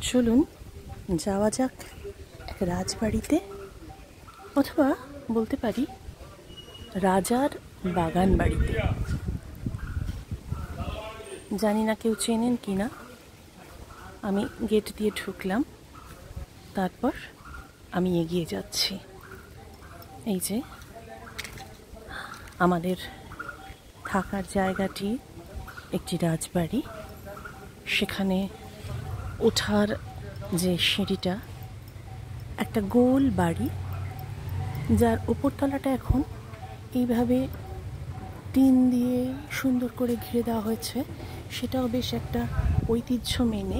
চলুন যাওয়া যাক এক রাজবাড়িতে, অথবা বলতে পারি রাজার বাগান বাড়িতে। জানি না কেউ চেনেন কি না। আমি গেট দিয়ে ঢুকলাম, তারপর আমি এগিয়ে যাচ্ছি। এই যে আমাদের থাকার জায়গাটি একটি রাজবাড়ি। সেখানে ওঠার যে সিঁড়িটা, একটা গোল বাড়ি, যার উপরতলাটা এখন এইভাবে টিন দিয়ে সুন্দর করে ঘিরে দেওয়া হয়েছে। সেটাও বেশ একটা ঐতিহ্য মেনে।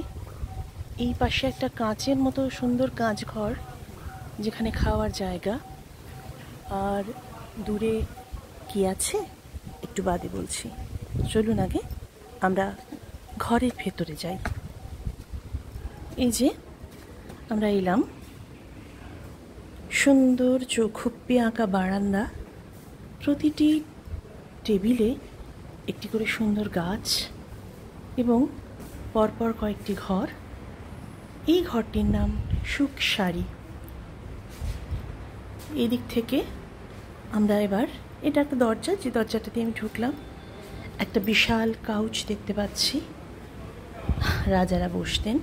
এই পাশে একটা কাঁচের মতো সুন্দর কাঁচ ঘর, যেখানে খাওয়ার জায়গা। আর দূরে কি আছে একটু বাদে বলছি। চলুন আগে আমরা ঘরের ভেতরে যাই। এই যে আমরা এলাম, সুন্দর চৌখুপ্পি আঁকা বারান্দা, প্রতিটি টেবিলে একটি করে সুন্দর গাছ এবং পরপর কয়েকটি ঘর। এই ঘরটির নাম সুখসারি। এই দিক থেকে আমরা এবার, এটা একটা দরজা, যে দরজাটা দিয়ে আমি ঢুকলাম, একটা বিশাল কাউচ দেখতে পাচ্ছি। রাজারা বসতেন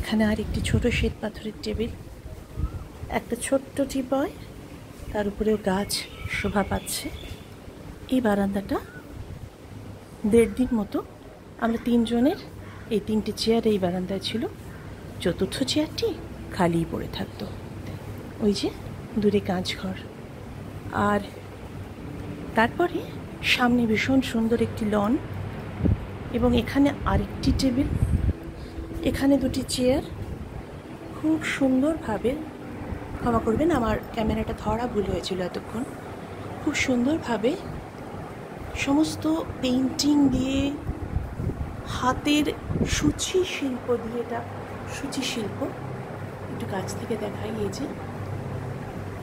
এখানে। আর একটি ছোট শ্বেত পাথরের টেবিল, একটা ছোট্ট টিপয়, তার উপরেও গাছ শোভা পাচ্ছে। এই বারান্দাটা 1.5 দিন মতো আমরা 3 জনের এই 3টে চেয়ার এই বারান্দায় ছিল। চতুর্থ চেয়ারটি খালিই পড়ে থাকতো। ওই যে দূরে কাঁচ ঘর। আর তারপরে সামনে ভীষণ সুন্দর একটি লন, এবং এখানে আরেকটি টেবিল, এখানে 2টি চেয়ার। খুব সুন্দরভাবে, ক্ষমা করবেন আমার ক্যামেরাটা ধরা ভুল হয়েছিল এতক্ষণ, খুব সুন্দরভাবে সমস্ত পেইন্টিং দিয়ে, হাতের সূচি শিল্প দিয়ে, এটা সূচি শিল্প, একটু কাছ থেকে দেখাই। এই যে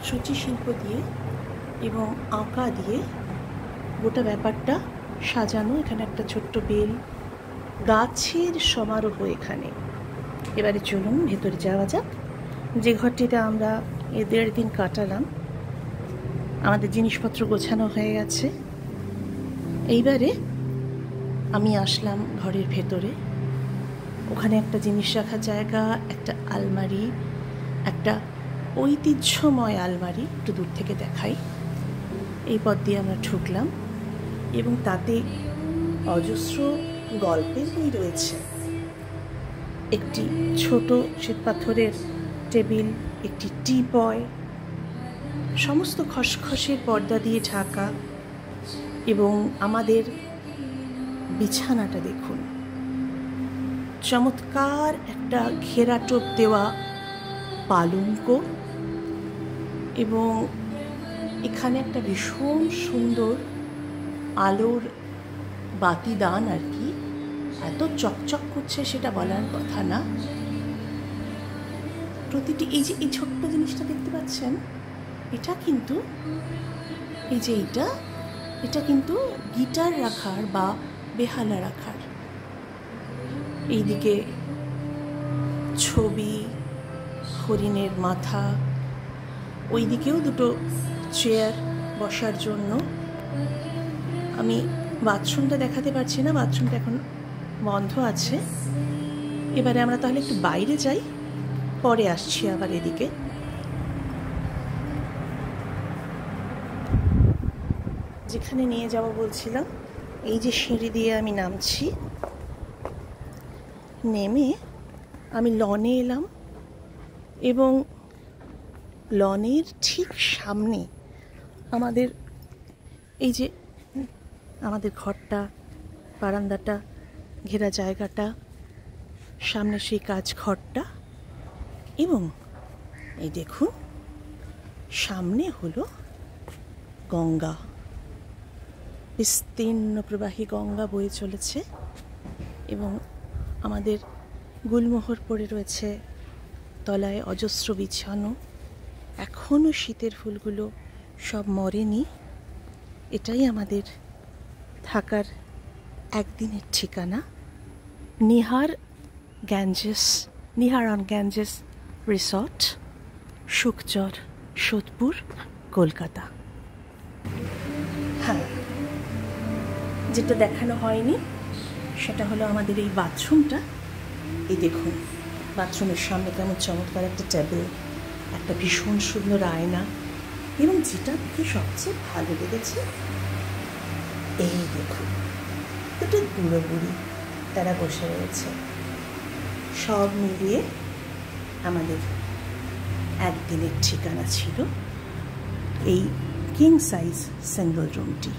সূচি শিল্প দিয়ে এবং আঁকা দিয়ে গোটা ব্যাপারটা সাজানো। এখানে একটা ছোট্ট বেল, গাছের সমারোহ এখানে। এবারে চলুন ভেতরে যাওয়া যাক। যে ঘরটিতে আমরা 1.5 দিন কাটালাম, আমাদের জিনিসপত্র গোছানো হয়ে গেছে। এইবারে আমি আসলাম ঘরের ভেতরে। ওখানে একটা জিনিস রাখার জায়গা, একটা আলমারি, একটা ঐতিহ্যময় আলমারি, একটু দূর থেকে দেখাই। এই পথ দিয়ে আমরা ঢুকলাম এবং তাতে অজস্র গল্পের বই রয়েছে। একটি ছোট শ্বেতপাথরের টেবিল, একটি টিপয়, সমস্ত খসখসের পর্দা দিয়ে ঢাকা। এবং আমাদের বিছানাটা দেখুন, চমৎকার একটা ঘেরাটোপ দেওয়া পালঙ্ক, এবং এখানে একটা ভীষণ সুন্দর আলোর বাতিদান আর কি। এত চকচক করছে সেটা বলার কথা না। প্রতিটি এই যে এই ছোট্ট জিনিসটা দেখতে পাচ্ছেন, এটা কিন্তু, এই যে এটা কিন্তু গিটার রাখার বা বেহালা রাখার। এইদিকে ছবি, হরিণের মাথা, ওই দিকেও 2টো চেয়ার বসার জন্য। আমি বাথরুমটা দেখাতে পারছি না, বাথরুমটা এখন বন্ধ আছে। এবারে আমরা তাহলে একটু বাইরে যাই, পরে আসছি আবার এদিকে। যেখানে নিয়ে যাব বলছিলাম, এই যে সিঁড়ি দিয়ে আমি নামছি, নেমে আমি লনে এলাম, এবং লনের ঠিক সামনে আমাদের এই যে আমাদের ঘরটা, বারান্দাটা, ঘেরা জায়গাটা, সামনে সেই কাজ ঘরটা, এবং এই দেখুন সামনে হলো গঙ্গা। বিস্তীর্ণ প্রবাহী গঙ্গা বয়ে চলেছে, এবং আমাদের গুলমোহর পড়ে রয়েছে তলায় অজস্র বিছানো। এখনও শীতের ফুলগুলো সব মরেনি। এটাই আমাদের থাকার একদিনের ঠিকানা। Nihar Ganges Nihar on Ganges resort, Sukhchar, Sodepur, Kolkata. হ্যাঁ, যেটা দেখানো হয়নি সেটা হলো আমাদের এই বাথরুমটা। এই দেখুন, বাথরুমের সামনে কেমন চমৎকার একটা টেবিল, একটা ভীষণ সুন্দর আয়না, এবং যেটা দেখে সবচেয়ে ভালো লেগেছে, এই দেখুন দুটো বুড়ো বুড়ি তারা বসে রয়েছে। সব মিলিয়ে আমাদের একদিনের ঠিকানা ছিল এই কিং সাইজ সিঙ্গল রুমটি।